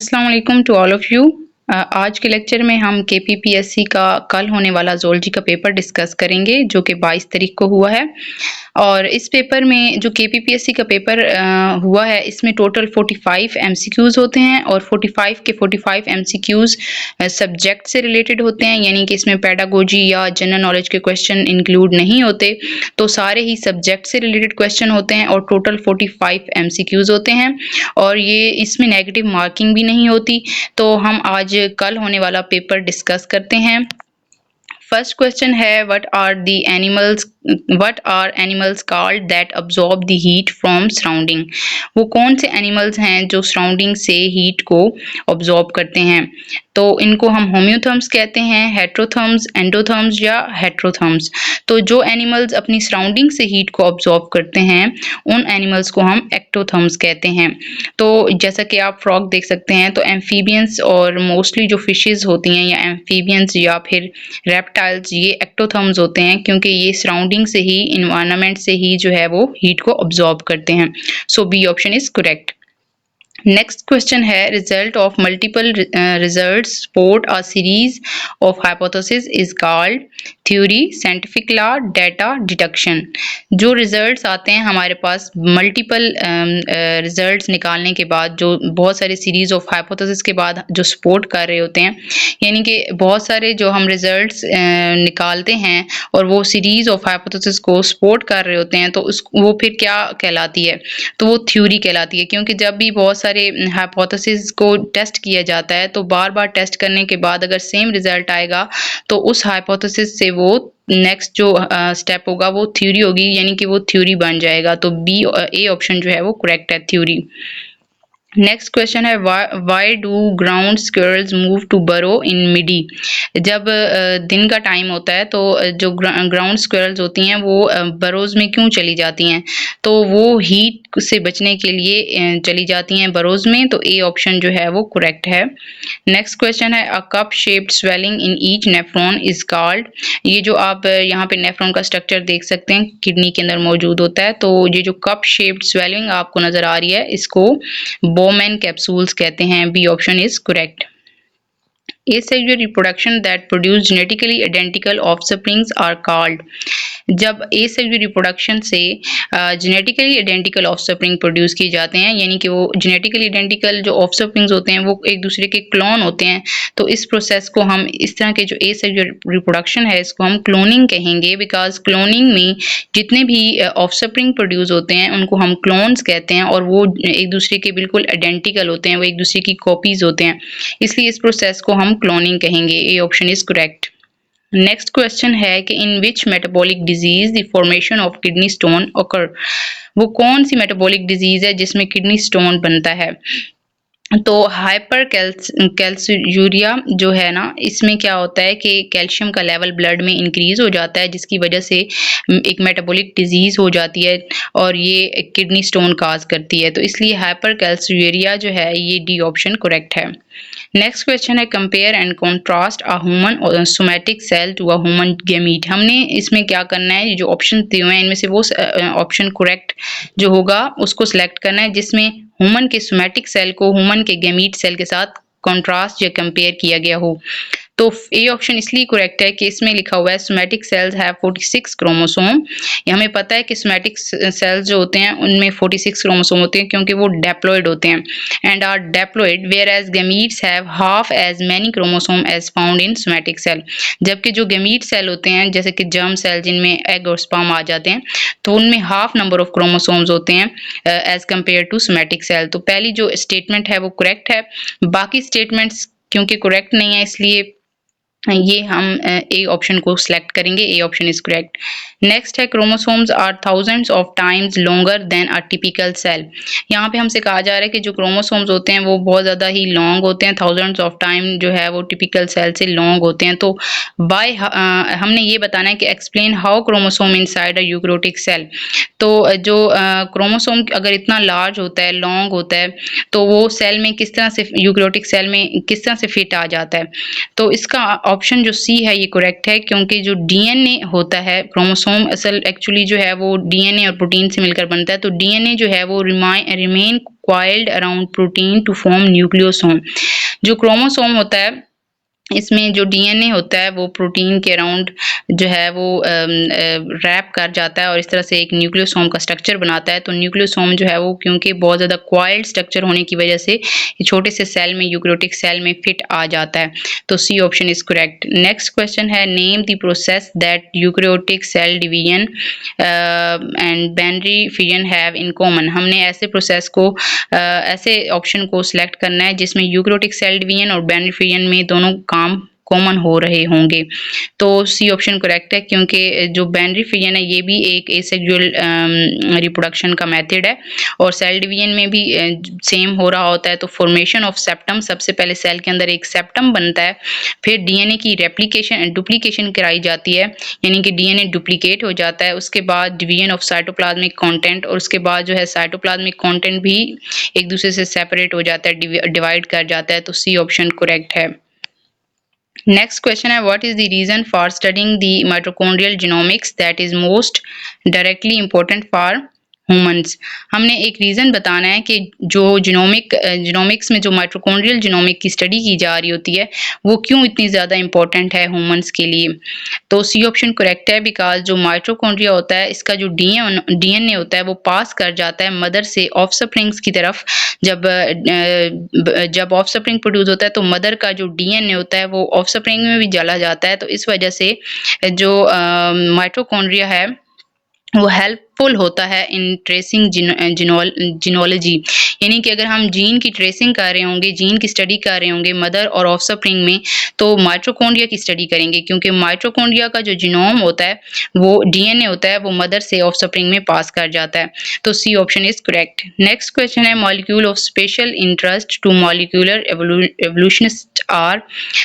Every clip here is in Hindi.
अस्सलाम वालेकुम टू ऑल ऑफ यू। आज के लेक्चर में हम केपीपीएससी का कल होने वाला ज़ूलॉजी का पेपर डिस्कस करेंगे जो कि 22 तारीख को हुआ है। और इस पेपर में जो केपीपीएससी का पेपर हुआ है इसमें टोटल 45 एमसीक्यूज़ होते हैं और 45 के 45 एमसीक्यूज़ सब्जेक्ट से रिलेटेड होते हैं, यानी कि इसमें पेडागोजी या जनरल नॉलेज के क्वेश्चन इंक्लूड नहीं होते। तो सारे ही सब्जेक्ट से रिलेटेड क्वेश्चन होते हैं और टोटल 45 एमसीक्यूज़ होते हैं और ये इसमें नेगेटिव मार्किंग भी नहीं होती। तो हम आज कल होने वाला पेपर डिस्कस करते हैं। फर्स्ट क्वेश्चन है what are animals called that absorb the heat from surrounding. वो कौन से एनिमल्स हैं जो सराउंडिंग से हीट को अब्सॉर्ब करते हैं? तो इनको हम होम्योथर्म्स कहते हैं, हेट्रोथर्म्स, एंडोथर्म्स या हेट्रोथर्म्स। तो जो एनिमल्स अपनी सराउंडिंग से हीट को अब्सॉर्ब करते हैं उन एनिमल्स को हम एक्टोथर्म्स कहते हैं। तो जैसा कि आप फ्रॉग देख सकते हैं, तो एम्फीबियंस और मोस्टली जो फिशेस होती हैं या एम्फीबियंस या फिर रेप्टाइल्स ये एक्टोथर्म्स होते हैं क्योंकि ये सराउंडिंग से ही, इन्वायरमेंट से ही जो है वो हीट को अब्सॉर्ब करते हैं। So B option is correct. Next question है result of multiple results support a series of hypothesis is called theory, scientific law, data, deduction. जो रिजल्ट्स आते हैं हमारे पास मल्टीपल रिजल्ट्स निकालने के बाद, जो बहुत सारे सीरीज ऑफ हाइपोथेसिस के बाद जो सपोर्ट कर रहे होते हैं, यानी कि बहुत सारे जो हम रिजल्ट्स निकालते हैं और वो सीरीज ऑफ हाइपोथेसिस को सपोर्ट कर रहे होते हैं, तो वो फिर क्या कहलाती है? तो वो थ्योरी कहलाती है। क्योंकि जब भी बहुत सारे हाइपोथेसिस को टेस्ट किया जाता है तो बार बार टेस्ट करने के बाद अगर सेम रिजल्ट आएगा तो उस हाइपोथेसिस से वो नेक्स्ट जो स्टेप होगा वो थ्योरी होगी, यानी कि वो थ्योरी बन जाएगा। तो बी ए ऑप्शन जो है वो करेक्ट है, थ्योरी। नेक्स्ट क्वेश्चन है why do ground squirrels move to burrow in मिडी। जब दिन का टाइम होता है तो जो ग्राउंड स्क्विरल्स होती हैं वो बरोज में क्यों चली जाती हैं? तो वो हीट से बचने के लिए चली जाती हैं बरोज में। तो ए ऑप्शन जो है वो करेक्ट है। नेक्स्ट क्वेश्चन है a cup shaped swelling in each nephron is called. ये जो आप यहाँ पे नेफ्रॉन का स्ट्रक्चर देख सकते हैं किडनी के अंदर मौजूद होता है, तो ये जो कप शेप्ड स्वेलिंग आपको नजर आ रही है इसको बोमेन कैप्सूल्स कहते हैं। B option is correct. Asexual reproduction that produce genetically identical offsprings are called। जब asexual reproduction से genetically identical offspring produce किए जाते हैं, यानी कि वो genetically identical जो offsprings होते हैं वो एक दूसरे के क्लोन होते हैं, तो इस प्रोसेस को हम, इस तरह के जो asexual reproduction है इसको हम क्लोनिंग कहेंगे। बिकॉज क्लोनिंग में जितने भी offspring प्रोड्यूस होते हैं उनको हम क्लोन्स कहते हैं और वो एक दूसरे के बिल्कुल आइडेंटिकल होते हैं, वो एक दूसरे की कॉपीज होते हैं, इसलिए इस प्रोसेस को हम क्लोनिंग कहेंगे। A option is correct. Next question है कि in which metabolic disease the formation of kidney stone occur. वो कौन सी मेटाबॉलिक डिजीज है जिसमें किडनी स्टोन बनता है? तो हाइपर कैल्सूरिया जो है ना, इसमें क्या होता है कि कैल्शियम का लेवल ब्लड में इंक्रीज हो जाता है जिसकी वजह से एक मेटाबॉलिक डिजीज हो जाती है और ये किडनी स्टोन काज करती है। तो इसलिए हाइपर कैल्सूरिया जो है ये डी ऑप्शन करेक्ट है। नेक्स्ट क्वेश्चन है compare and contrast a human somatic cell to a human gamete. हमने इसमें क्या करना है, ये जो ऑप्शन दिए हुए हैं इनमें से वो ऑप्शन करेक्ट जो होगा उसको सिलेक्ट करना है जिसमें ह्यूमन के सोमैटिक सेल को ह्यूमन के गैमीट सेल के साथ कॉन्ट्रास्ट या कंपेयर किया गया हो। तो ए ऑप्शन इसलिए करेक्ट है कि इसमें लिखा हुआ है सोमैटिक सेल्स हैव 46 क्रोमोसोम। ये हमें पता है कि सोमैटिक सेल्स जो होते हैं उनमें 46 क्रोमोसोम होते हैं क्योंकि वो डेप्लॉइड होते हैं and are diploid, whereas gametes have half as many chromosome as found in somatic cell. जबकि जो गैमीट सेल होते हैं जैसे कि जर्म सेल जिनमें एग और स्पर्म आ जाते हैं तो उनमें हाफ नंबर ऑफ क्रोमोसोम्स होते हैं as compare to somatic cell. तो पहली जो स्टेटमेंट है वो करेक्ट है, बाकी स्टेटमेंट्स क्योंकि करेक्ट नहीं है इसलिए ये हम ए ऑप्शन को सिलेक्ट करेंगे। A option is correct. Next है chromosomes are thousands of times longer than a typical cell. यहाँ पे हमसे कहा जा रहा है कि जो क्रोमोसोम्स होते हैं वो बहुत ज़्यादा ही लॉन्ग होते हैं, थाउजेंड्स ऑफ टाइम जो है वो टिपिकल सेल से लॉन्ग होते हैं। तो बाय हमने ये बताना है कि explain how chromosome inside a eukaryotic cell. तो जो क्रोमोसोम अगर इतना लार्ज होता है, लॉन्ग होता है, तो वो सेल में किस तरह से, यूकैरियोटिक सेल में किस तरह से फिट आ जाता है? तो इसका ऑप्शन जो सी है ये करेक्ट है, क्योंकि जो डीएनए होता है, क्रोमोसोम असल एक्चुअली जो है वो डीएनए और प्रोटीन से मिलकर बनता है। तो डीएनए जो है वो remain coiled around protein to form nucleosome. जो क्रोमोसोम होता है इसमें जो डीएनए होता है वो प्रोटीन के अराउंड जो है वो रैप कर जाता है और इस तरह से एक न्यूक्लियोसोम का स्ट्रक्चर बनाता है। तो न्यूक्लियोसोम जो है वो क्योंकि बहुत ज़्यादा कॉइल्ड स्ट्रक्चर होने की वजह से छोटे से सेल में, यूकैरियोटिक सेल में फिट आ जाता है। तो C option is correct. Next question है, name the process that eukaryotic cell division and binary fission have in common. हमने ऐसे प्रोसेस को ऐसे ऑप्शन को सिलेक्ट करना है जिसमें यूकैरियोटिक सेल डिवीजन और बाइनरी फिजन में दोनों काम कॉमन हो रहे होंगे। तो सी ऑप्शन करेक्ट है, क्योंकि जो बाइनरी फिजन है ये भी एक एसेक्सुअल रिप्रोडक्शन का मेथड है और सेल डिवीजन में भी सेम हो रहा होता है। तो फॉर्मेशन ऑफ सेप्टम, सबसे पहले सेल के अंदर एक सेप्टम बनता है, फिर डीएनए की रेप्लिकेशन डुप्लीकेशन कराई जाती है, यानी कि डीएनए डुप्लीकेट हो जाता है। उसके बाद डिवीजन ऑफ साइटोप्लाज्मिक कंटेंट, और उसके बाद जो है साइटोप्लाज्मिक कंटेंट भी एक दूसरे से सेपरेट हो जाता है, डिवाइड कर जाता है। तो सी ऑप्शन करेक्ट है। नेक्स्ट क्वेश्चन है, what is the reason for studying the mitochondrial genomics that is most directly important for humans. हमने एक रीज़न बताना है कि जो जीनोमिक्स में जो माइटोकॉन्ड्रियल जीनोमिक की स्टडी की जा रही होती है वो क्यों इतनी ज़्यादा इंपॉर्टेंट है ह्यूमंस के लिए। तो सी ऑप्शन करेक्ट है, बिकॉज जो माइटोकॉन्ड्रिया होता है इसका जो डीएनए होता है वो पास कर जाता है मदर से ऑफस्प्रिंग्स की तरफ। जब ऑफस्प्रिंग प्रोड्यूस होता है तो मदर का जो डीएनए होता है वो ऑफस्प्रिंग में भी चला जाता है। तो इस वजह से जो माइटोकॉन्ड्रिया है वो हेल्पफुल होता है इन ट्रेसिंग जीनोलॉजी, यानी कि अगर हम जीन की ट्रेसिंग कर रहे होंगे, जीन की स्टडी कर रहे होंगे मदर और ऑफस्प्रिंग में, तो माइटोकॉन्ड्रिया की स्टडी करेंगे, क्योंकि माइटोकॉन्ड्रिया का जो जीनोम होता है वो डीएनए होता है वो मदर से ऑफस्प्रिंग में पास कर जाता है। तो C option is correct. Next question है, molecule of special interest to molecular evolutionist are.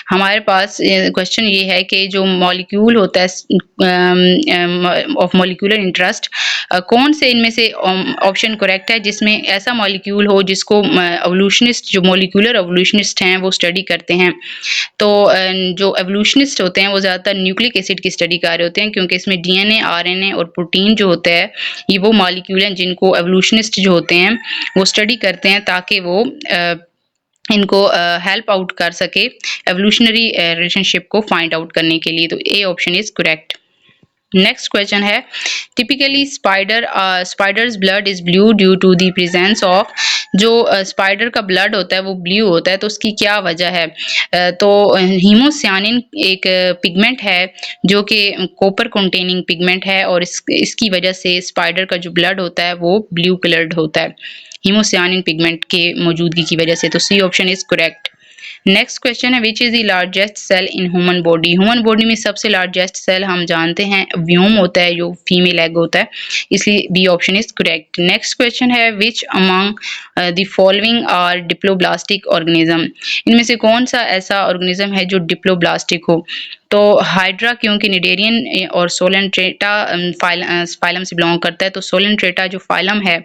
हमारे पास क्वेश्चन ये है कि जो मॉलिक्यूल होता है ऑफ मॉलिक्यूलर इंटरेस्ट, कौन से इनमें से ऑप्शन करेक्ट है जिसमें ऐसा मॉलिक्यूल हो जिसको एवोल्यूशनिस्ट, जो मॉलिक्यूलर एवोल्यूशनिस्ट हैं वो स्टडी करते हैं। तो जो एवोल्यूशनिस्ट होते हैं वो ज़्यादातर न्यूक्लिक एसिड की स्टडी कर रहे होते हैं, क्योंकि इसमें डीएनए, आरएनए और प्रोटीन जो होता है ये वो मॉलिक्यूल हैं जिनको एवोल्यूशनिस्ट जो होते हैं वो स्टडी करते हैं, ताकि वो इनको हेल्प आउट कर सके एवोल्यूशनरी रिलेशनशिप को फाइंड आउट करने के लिए। तो A option is correct. Next question है, typically spiders blood is blue due to the presence of. जो स्पाइडर का ब्लड होता है वो ब्लू होता है, तो उसकी क्या वजह है? तो हीमोसियानिन एक पिगमेंट है जो कि कॉपर कंटेनिंग पिगमेंट है, और इसकी वजह से स्पाइडर का जो ब्लड होता है वो ब्लू कलर्ड होता है हीमोसियानिन पिगमेंट के मौजूदगी की वजह से। तो C option is correct. Next question है, which is the largest cell in human body. Human body में सबसे लार्जेस्ट सेल हम जानते हैं व्यूम होता है, जो फीमेल एग होता है, इसलिए B option is correct. Next question है, which among the following are diploblastic organism. इनमें से कौन सा ऐसा ऑर्गेनिज्म है जो डिप्लोब्लास्टिक हो? तो हाइड्रा क्योंकि निडेरियन और सोलेंट्रेटा फाइलम से बिलोंग करता है, तो सोलेंट्रेटा जो फाइलम है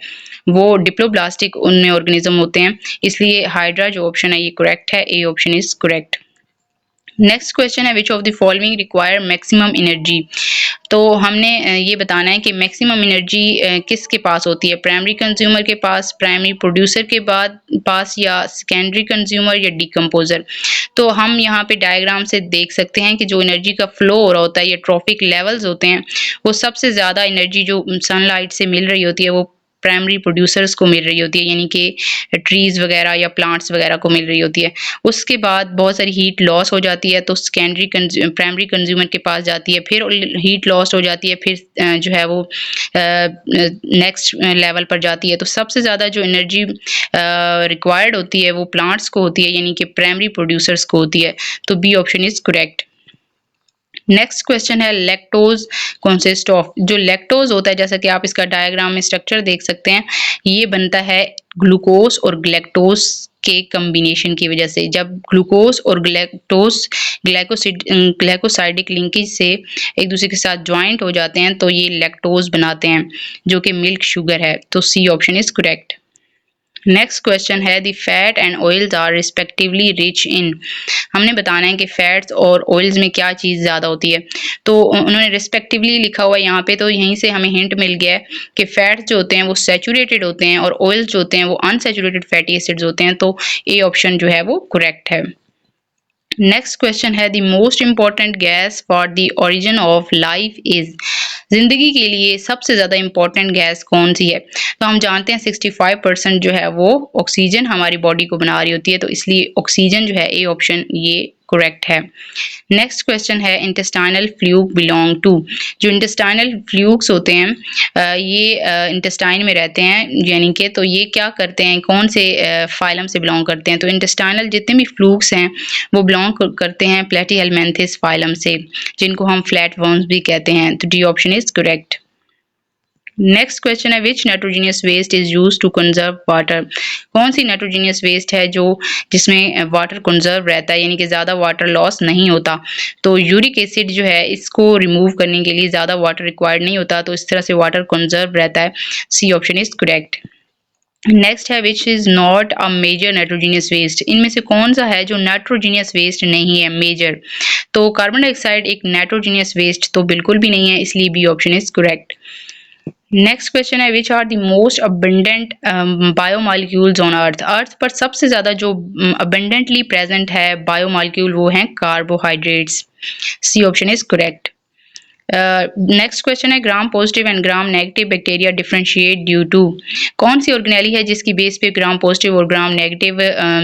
वो डिप्लोब्लास्टिक उनमें ऑर्गेनिज्म होते हैं, इसलिए हाइड्रा जो ऑप्शन है ये करेक्ट है, A option is correct. Next question है, which of the following require maximum energy. तो हमने ये बताना है कि मैक्सिमम एनर्जी किसके पास होती है, प्राइमरी कंज्यूमर के पास, प्राइमरी प्रोड्यूसर के पास, या सेकेंडरी कंज्यूमर या डिकम्पोजर। तो हम यहाँ पे डायग्राम से देख सकते हैं कि जो एनर्जी का फ्लो हो रहा होता है, ये ट्रॉफिक लेवल्स होते हैं, वो सबसे ज़्यादा एनर्जी जो सनलाइट से मिल रही होती है वो प्राइमरी प्रोड्यूसर्स को मिल रही होती है, यानी कि ट्रीज वगैरह या प्लांट्स वगैरह को मिल रही होती है। उसके बाद बहुत सारी हीट लॉस हो जाती है, तो प्राइमरी कंज्यूमर के पास जाती है, फिर हीट लॉस हो जाती है, फिर जो है वो नेक्स्ट लेवल पर जाती है। तो सबसे ज़्यादा जो एनर्जी रिक्वायर्ड होती है वो प्लांट्स को होती है, यानी कि प्राइमरी प्रोड्यूसर्स को होती है। तो B option is correct. Next question है, लैक्टोज कंसिस्ट ऑफ। जो लैक्टोज होता है, जैसा कि आप इसका डायग्राम में स्ट्रक्चर देख सकते हैं, ये बनता है ग्लूकोज और ग्लैक्टोज के कम्बिनेशन की वजह से। जब ग्लूकोज और ग्लैक्टोज ग्लाइकोसाइडिक लिंकेज से एक दूसरे के साथ ज्वाइंट हो जाते हैं तो ये लैक्टोज बनाते हैं, जो कि मिल्क शुगर है। तो C option is correct. Next question है the fat and oils are respectively rich in. हमने बताना है कि फैट्स और ऑयल्स में क्या चीज़ ज़्यादा होती है। तो उन्होंने रिस्पेक्टिवली लिखा हुआ है यहाँ पे, तो यहीं से हमें हिंट मिल गया है कि फैट्स जो होते हैं वो सैचुरेटेड होते हैं और ऑयल्स जो होते हैं वो अनसैचुरेटेड फैटी एसिड्स होते हैं। तो ए ऑप्शन जो है वो करेक्ट है। नेक्स्ट क्वेश्चन है the most important gas for the origin of life is. जिंदगी के लिए सबसे ज्यादा इंपॉर्टेंट गैस कौन सी है? तो हम जानते हैं 65% जो है वो ऑक्सीजन हमारी बॉडी को बना रही होती है, तो इसलिए ऑक्सीजन जो है ए ऑप्शन ये करेक्ट है। नेक्स्ट क्वेश्चन है इंटेस्टाइनल फ्लूक बिलोंग टू। जो इंटेस्टाइनल फ्लूक्स होते हैं ये इंटेस्टाइन में रहते हैं, यानी कि तो ये क्या करते हैं, कौन से फाइलम से बिलोंग करते हैं? तो इंटेस्टाइनल जितने भी फ्लूक्स हैं वो बिलोंग करते हैं प्लेटीहेल्मिन्थेस फाइलम से, जिनको हम फ्लैट वर्म्स भी कहते हैं। तो D option is correct. Next question है which nitrogenous waste is use to conserve water. कौन सी नाइट्रोजीनियस वेस्ट है जो जिसमें वाटर कंजर्व रहता है, यानी कि ज़्यादा वाटर लॉस नहीं होता? तो यूरिक एसिड जो है इसको रिमूव करने के लिए ज़्यादा वाटर रिक्वायर्ड नहीं होता, तो इस तरह से वाटर कंजर्व रहता है। C option is correct. Next है which is not a major nitrogenous waste. इनमें से कौन सा है जो नाइट्रोजीनियस वेस्ट नहीं है, मेजर? तो कार्बन डाइऑक्साइड एक नाइट्रोजीनियस वेस्ट तो बिल्कुल भी नहीं है, इसलिए B option is correct. Next question है which are the most abundant biomolecules on earth. Earth पर सबसे ज्यादा जो अबंडेंटली प्रेजेंट है बायोमॉलिक्यूल वो हैं carbohydrates. C option is correct. Next question है gram positive and gram negative bacteria differentiate due to. कौन सी ऑर्गेनेली है जिसकी बेस पे ग्राम पॉजिटिव और ग्राम नेगेटिव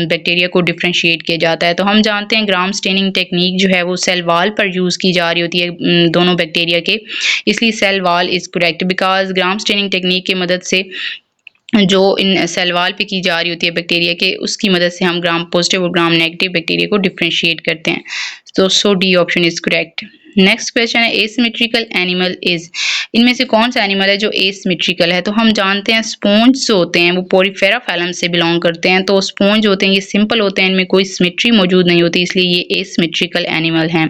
बैक्टीरिया को डिफरेंशिएट किया जाता है? तो हम जानते हैं ग्राम स्टेनिंग टेक्निक जो है वो सेल वाल पर यूज़ की जा रही होती है दोनों बैक्टीरिया के, इसलिए cell wall is correct because gram staining technique की मदद से जो इन सेल वाल पे की जा रही होती है बैक्टीरिया के, उसकी मदद से हम ग्राम पॉजिटिव और ग्राम नेगेटिव बैक्टीरिया को डिफरेंशिएट करते हैं। तो so D option is correct. Next question है एसिमेट्रिकल एनिमल इज। इनमें से कौन सा एनिमल है जो एसिमेट्रिकल है? तो हम जानते हैं स्पॉन्ज जो होते हैं वो पोरीफेरा फाइलम से बिलोंग करते हैं, तो स्पॉन्ज होते हैं ये सिंपल होते हैं, इनमें कोई सिमेट्री मौजूद नहीं होती, इसलिए ये एसिमेट्रिकल एनिमल हैं।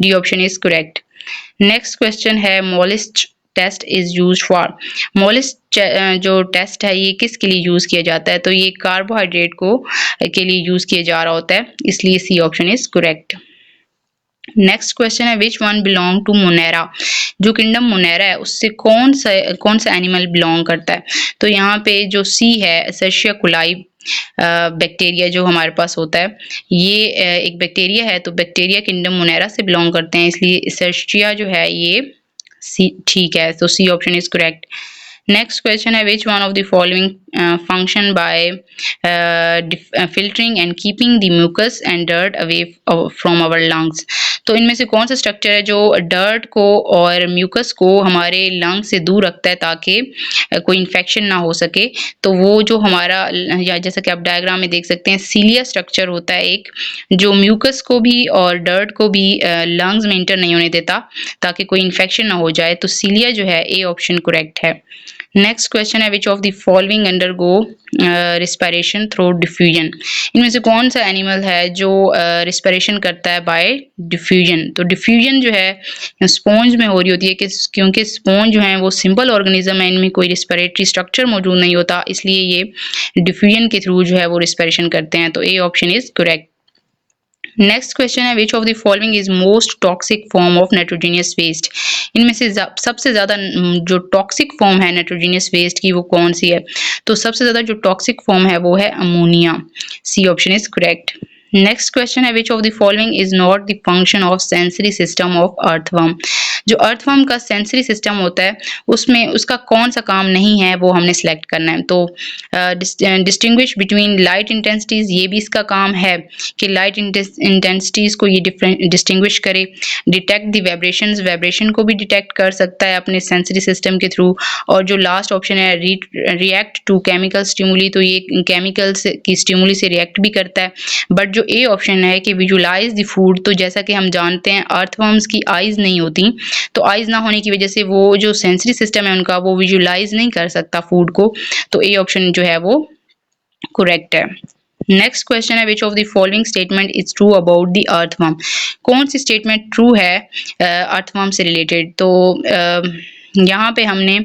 D option is correct. Next question है मोलिस्ट टेस्ट इज यूज फॉर। मोलिस्ट जो टेस्ट है ये किसके लिए यूज किया जाता है? तो ये कार्बोहाइड्रेट को के लिए यूज किया जा रहा होता है, इसलिए C option is correct. Next question है which one belong to Monera. जो किंगडम मोनेरा है उससे कौन सा एनिमल बिलोंग करता है? तो यहाँ पे जो सी है एसेशिया कोलाई बैक्टीरिया जो हमारे पास होता है ये एक बैक्टीरिया है, तो बैक्टीरिया किंगडम मोनेरा से बिलोंग करते हैं, इसलिए एसेशिया जो है ये सी ठीक है, तो C option is correct. Next question है which one of the following function by filtering and keeping the mucus and dirt away from our lungs. तो इनमें से कौन सा स्ट्रक्चर है जो डर्ट को और म्यूकस को हमारे लंग से दूर रखता है ताकि कोई इन्फेक्शन ना हो सके? तो वो जो हमारा या जैसा कि आप डायग्राम में देख सकते हैं सीलिया स्ट्रक्चर होता है एक, जो म्यूकस को भी और डर्ट को भी लंग्स में इंटर नहीं होने देता ताकि कोई इन्फेक्शन ना हो जाए, तो सीलिया जो है ए ऑप्शन करेक्ट है। नेक्स्ट क्वेश्चन है which of the following undergo respiration through diffusion. इनमें से कौन सा एनिमल है जो रिस्पिरेशन करता है बाय डिफ्यूजन? तो डिफ्यूजन जो है स्पॉन्ज में हो रही होती है क्योंकि स्पॉन्ज जो है वो सिंपल ऑर्गेनिज्म है, इनमें कोई रिस्पिरेटरी स्ट्रक्चर मौजूद नहीं होता, इसलिए ये डिफ्यूजन के थ्रू जो है वो रिस्पिरेशन करते हैं, तो A option is correct. Next question है which of the following is most toxic form of nitrogenous waste. इनमें से सबसे ज्यादा जो टॉक्सिक फॉर्म है नाइट्रोजीनियस वेस्ट की वो कौन सी है? तो सबसे ज्यादा जो टॉक्सिक फॉर्म है वो है ammonia. C option is correct. Next question है which of the following is not the function of sensory system of earthworm. जो अर्थवर्म का सेंसरी सिस्टम होता है उसमें उसका कौन सा काम नहीं है वो हमने सेलेक्ट करना है। तो डिस्टिंग्विश बिटवीन लाइट इंटेंसिटीज, ये भी इसका काम है कि लाइट इंटेंसिटीज को ये डिस्टिंग्विश करे। डिटेक्ट द वाइब्रेशंस, वाइब्रेशन को भी डिटेक्ट कर सकता है अपने सेंसरी सिस्टम के थ्रू। और जो लास्ट ऑप्शन है रिएक्ट टू केमिकल स्टिमुली, तो ये केमिकल्स की स्टिमुली से रिएक्ट भी करता है। बट जो ए ऑप्शन है कि विजुलाइज द फूड, तो जैसा कि हम जानते हैं अर्थवर्म्स की आइज नहीं होती, तो आइज ना होने की वजह से वो जो सेंसरी सिस्टम है उनका वो विजुलाइज नहीं कर सकता फूड को, तो ए ऑप्शन जो है वो करेक्ट है। नेक्स्ट क्वेश्चन है which of the following statement is true about the earthworm. कौन सी स्टेटमेंट ट्रू है अर्थवर्म से रिलेटेड? तो यहाँ पे हमने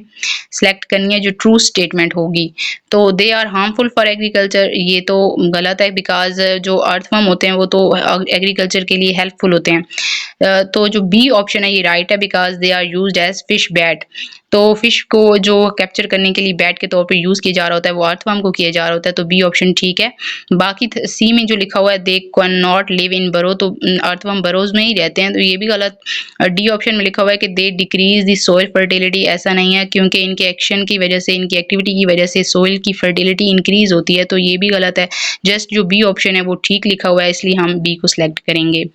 सिलेक्ट करनी है जो ट्रू स्टेटमेंट होगी। तो they are harmful for agriculture, ये तो गलत है बिकॉज जो अर्थवर्म होते हैं वो तो एग्रीकल्चर के लिए हेल्पफुल होते हैं। तो जो बी ऑप्शन है ये राइट है because they are used as fish bait. तो फिश को जो कैप्चर करने के लिए बैट के तौर पे यूज किया जा रहा होता है वो अर्थवर्म को किया जा रहा होता है, तो बी ऑप्शन ठीक है। बाकी सी में जो लिखा हुआ है they can not live in बरो, तो अर्थवर्म बरोज में ही रहते हैं, तो ये भी गलत। डी ऑप्शन में लिखा हुआ है कि they decrease the soil fertility, ऐसा नहीं है क्योंकि इनके एक्शन की वजह से, इनकी एक्टिविटी की वजह से सोइल की फर्टिलिटी इंक्रीज होती है, तो ये भी गलत है। जस्ट जो बी ऑप्शन है वो ठीक लिखा हुआ है, इसलिए हम बी को सिलेक्ट करेंगे।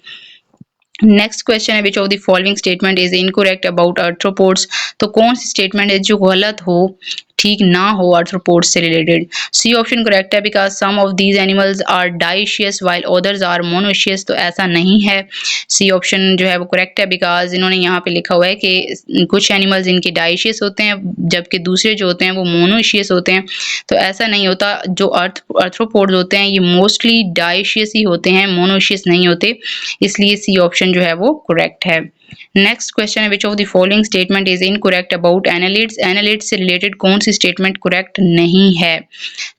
नेक्स्ट क्वेश्चन है which of the following statement is incorrect about arthropods, तो कौन सी स्टेटमेंट है जो गलत हो, ठीक ना हो आर्थ्रोपोड्स से रिलेटेड। सी ऑप्शन करेक्ट है because some of these animals are dioecious while others are monoecious, तो ऐसा नहीं है। सी ऑप्शन जो है वो करेक्ट है बिकॉज इन्होंने यहाँ पे लिखा हुआ है कि कुछ एनिमल्स इनके डाइशियस होते हैं जबकि दूसरे जो होते हैं वो मोनोशियस होते हैं, तो ऐसा नहीं होता। जो आर्थ्रोपोड्स होते हैं ये मोस्टली डाइशियस ही होते हैं, मोनोशियस नहीं होते, इसलिए सी ऑप्शन जो है वो करेक्ट है। नेक्स्ट क्वेश्चन है which of the following statement is incorrect about annelids, annelids से रिलेटेड कौन सी स्टेटमेंट करेक्ट नहीं है।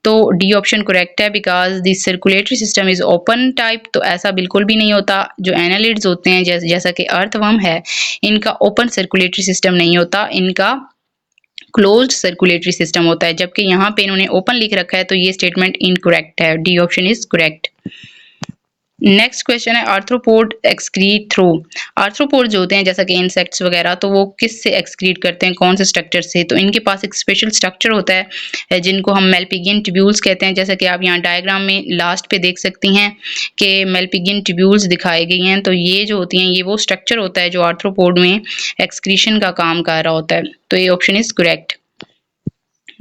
तो डी ऑप्शन करेक्ट है because the circulatory system is open type, तो ऐसा बिल्कुल भी नहीं होता। जो एनालिड्स होते हैं जैसा कि अर्थवर्म है, इनका ओपन सर्कुलेटरी सिस्टम नहीं होता, इनका क्लोज्ड सर्कुलेटरी सिस्टम होता है, जबकि यहाँ पे इन्होंने ओपन लिख रखा है, तो ये स्टेटमेंट इनकरेक्ट है। D option is correct. Next question है आर्थ्रोपोड एक्सक्रीट थ्रू, आर्थ्रोपोड जो होते हैं जैसा कि इंसेक्ट्स वगैरह, तो वो किस से एक्सक्रीट करते हैं, कौन से स्ट्रक्चर से। तो इनके पास एक स्पेशल स्ट्रक्चर होता है जिनको हम मेल्पिगियन ट्यूब्यूल्स कहते हैं, जैसा कि आप यहाँ डायग्राम में लास्ट पे देख सकती हैं कि मेल्पिगियन ट्यूब्यूल्स दिखाई गई हैं। तो ये जो होती हैं ये वो स्ट्रक्चर होता है जो आर्थ्रोपोड में एक्सक्रीशन का काम कर रहा होता है, तो ये option is correct.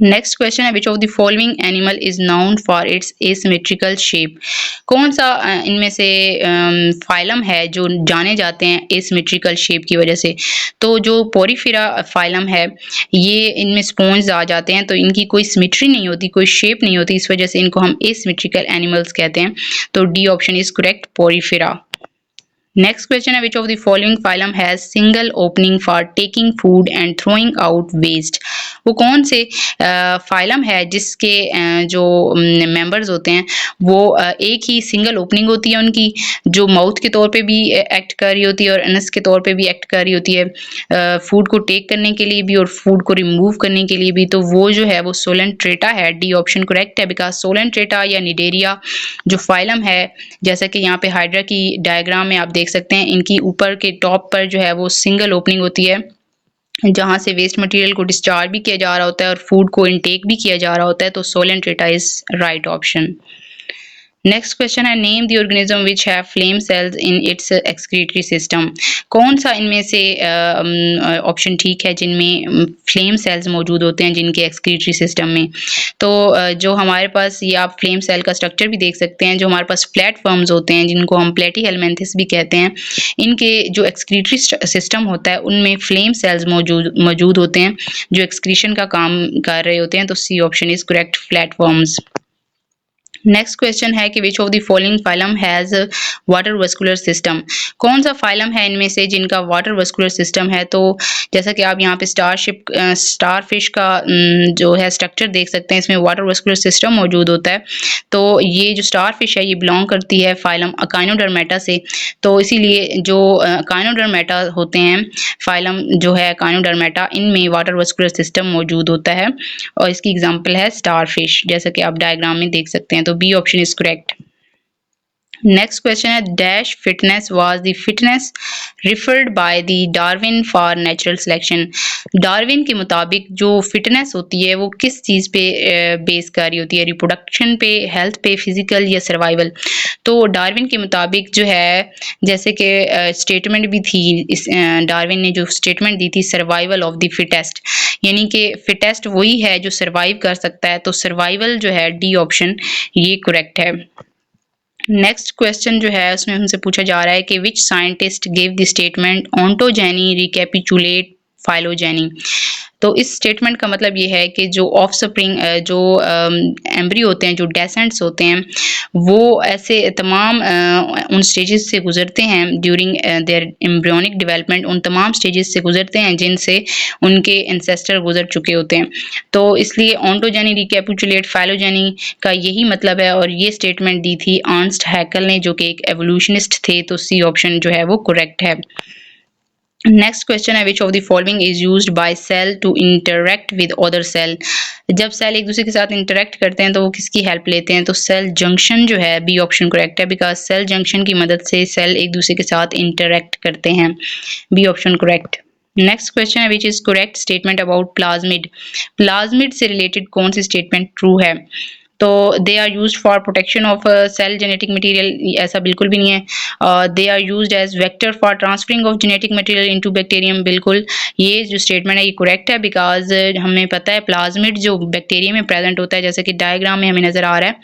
Next question है which of the following animal is known for its asymmetrical shape, कौन सा इनमें से फाइलम है जो जाने जाते हैं एसिमेट्रिकल शेप की वजह से। तो जो पोरीफेरा फाइलम है ये इनमें स्पॉन्ज आ जाते हैं, तो इनकी कोई सिमेट्री नहीं होती, कोई शेप नहीं होती, इस वजह से इनको हम एसिमेट्रिकल एनिमल्स कहते हैं, तो D option is correct, Porifera. Next question है which of the following phylum has single opening for taking food and throwing out waste, वो कौन से फाइलम है जिसके जो मेंबर्स होते हैं वो एक ही सिंगल ओपनिंग होती है उनकी, जो माउथ के तौर पे भी एक्ट कर रही होती है और अनस के तौर पे भी एक्ट कर रही होती है, फूड को टेक करने के लिए भी और फूड को रिमूव करने के लिए भी, तो वो जो है वो सोलेंट्रेटा है। डी ऑप्शन करेक्ट है बिकॉज सोलेंट्रेटा या निडेरिया जो फाइलम है, जैसा कि यहाँ पे हाइड्रा की डायग्राम में आप देख सकते हैं, इनकी ऊपर के टॉप पर जो है वो सिंगल ओपनिंग होती है जहां से वेस्ट मटेरियल को डिस्चार्ज भी किया जा रहा होता है और फूड को इनटेक भी किया जा रहा होता है, तो Coelenterata is right option. Next question है name the organism which have flame cells in its excretory system, कौन सा इनमें से ऑप्शन ठीक है जिनमें फ्लेम सेल्स मौजूद होते हैं जिनके एक्सक्रीटरी सिस्टम में। तो जो हमारे पास, ये आप फ्लेम सेल का स्ट्रक्चर भी देख सकते हैं, जो हमारे पास प्लेटफॉर्म्स होते हैं जिनको हम प्लेटीहेलमिन्थस भी कहते हैं, इनके जो एक्सक्रीटरी सिस्टम होता है उनमें फ्लेम सेल्स मौजूद होते हैं जो एक्सक्रीशन का काम कर रहे होते हैं, तो C option is correct, platforms. Next question है कि which of the following phylum has water vascular system, कौन सा फाइलम है इनमें से जिनका वाटर वस्कुलर सिस्टम है। तो जैसा कि आप यहाँ पे स्टार फिश का जो है स्ट्रक्चर देख सकते हैं, इसमें वाटर वस्कुलर सिस्टम मौजूद होता है। तो ये जो स्टार फिश है ये बिलोंग करती है फाइलम अकाइनोडर्मेटा से, तो इसीलिए जो अकाइनोडर्मेटा होते हैं, फाइलम जो है अकाइनोडर्मेटा, इनमें वाटर वस्कुलर सिस्टम मौजूद होता है और इसकी एग्जांपल है स्टार फिश, जैसा कि आप डायग्राम में देख सकते हैं, तो B option is correct. Next question है dash fitness was the fitness referred by the Darwin for natural selection, Darwin के मुताबिक जो फिटनेस होती है वो किस चीज़ पे बेस कर रही होती है, रिप्रोडक्शन पे, हेल्थ पे, फिजिकल या सर्वाइवल। तो डार्विन के मुताबिक जो है, जैसे कि स्टेटमेंट भी थी, इस डार्विन ने जो स्टेटमेंट दी थी, सर्वाइवल ऑफ द फिटेस्ट, यानी कि फिटेस्ट वही है जो सर्वाइव कर सकता है, तो सर्वाइवल जो है डी ऑप्शन ये करेक्ट है। नेक्स्ट क्वेश्चन जो है उसमें हमसे पूछा जा रहा है कि which scientist give the statement ontogeny recapitulate phylogeny. तो इस स्टेटमेंट का मतलब ये है कि जो ऑफस्प्रिंग जो एम्ब्रियो होते हैं, जो डेसेंट्स होते हैं, वो ऐसे तमाम उन स्टेजेस से गुजरते हैं ड्यूरिंग देयर एम्ब्रियोनिक डेवलपमेंट, उन तमाम स्टेजेस से गुजरते हैं जिनसे उनके एंसेस्टर गुजर चुके होते हैं। तो इसलिए ओंटोजेनी रिकैपिचुलेट फाइलोजेनी का यही मतलब है, और ये स्टेटमेंट दी थी अर्नस्ट हैकेल ने, जो कि एक एवोल्यूशनिस्ट थे। तो सी ऑप्शन जो है वो करेक्ट है। नेक्स्ट क्वेश्चन है, which of the following is used by cell to interact with other cell. जब सेल एक दूसरे के साथ इंटरेक्ट करते हैं तो वो किसकी हेल्प लेते हैं? तो सेल जंक्शन जो है, बी ऑप्शन करेक्ट है, बिकॉज सेल जंक्शन की मदद से सेल एक दूसरे के साथ इंटरेक्ट करते हैं। B option correct. Next question है, which is correct statement about plasmid. Plasmid से रिलेटेड कौन सी स्टेटमेंट ट्रू है? तो they are used for protection of cell genetic material, ऐसा बिल्कुल भी नहीं है। They are used as vector for transferring of genetic material into bacterium, बिल्कुल ये जो स्टेटमेंट है ये करेक्ट है, बिकॉज हमें पता है प्लाज्मिड जो बैक्टीरिया में प्रेजेंट होता है, जैसे कि डायग्राम में हमें नजर आ रहा है,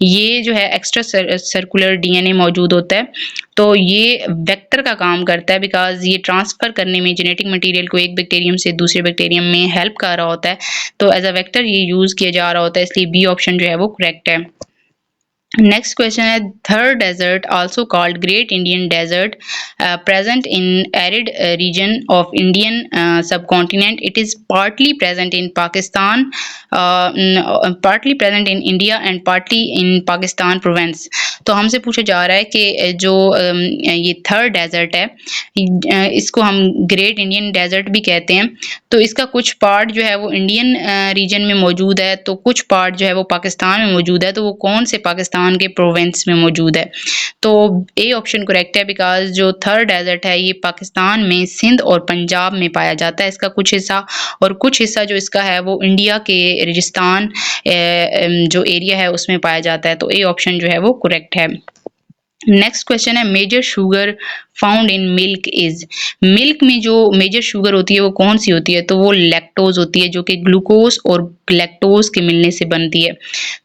ये जो है एक्स्ट्रा सर्कुलर डीएनए मौजूद होता है। तो ये वेक्टर का काम करता है, बिकॉज ये ट्रांसफर करने में जेनेटिक मटेरियल को एक बैक्टीरियम से दूसरे बैक्टीरियम में हेल्प कर रहा होता है। तो एज अ वेक्टर ये यूज किया जा रहा होता है, इसलिए बी ऑप्शन जो है वो करेक्ट है। नेक्स्ट क्वेश्चन है, Thar desert also called great Indian desert present in arid region of Indian subcontinent, it is partly present in Pakistan, partly present in India and partly in Pakistan province. तो हमसे पूछा जा रहा है कि जो ये थर डेजर्ट है, इसको हम ग्रेट इंडियन डेजर्ट भी कहते हैं। तो इसका कुछ पार्ट जो है वो इंडियन रीजन में मौजूद है, तो कुछ पार्ट जो है वो पाकिस्तान में मौजूद है। तो वो कौन से पाकिस्तान के प्रोविंस में मौजूद है? तो ए ऑप्शन करेक्ट है, बिकॉज जो थर डेजर्ट है ये पाकिस्तान में सिंध और पंजाब में पाया जाता है इसका कुछ हिस्सा, और कुछ हिस्सा जो इसका है वो इंडिया के राजस्थान जो एरिया है उसमें पाया जाता है। तो ए ऑप्शन जो है वो करेक्ट है। नेक्स्ट क्वेश्चन है, major sugar found in milk is. Milk में जो मेजर शुगर होती है वो कौन सी होती है? तो वो लैक्टोज होती है, जो कि ग्लूकोज और लैक्टोज के मिलने से बनती है।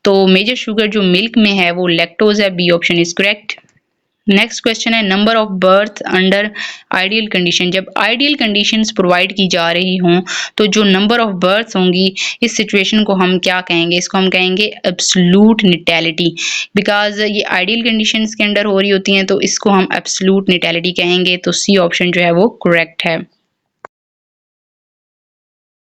तो मेजर शुगर जो मिल्क में है वो लैक्टोज है। B option is correct. Next question है, number of birth under ideal condition. जब आइडियल कंडीशंस प्रोवाइड की जा रही हों तो जो नंबर ऑफ बर्थ होंगी इस सिचुएशन को हम क्या कहेंगे? इसको हम कहेंगे एब्सोल्यूट निटैलिटी, बिकॉज ये आइडियल कंडीशंस के अंडर हो रही होती हैं, तो इसको हम एब्सोल्यूट निटैलिटी कहेंगे। तो सी ऑप्शन जो है वो करेक्ट है।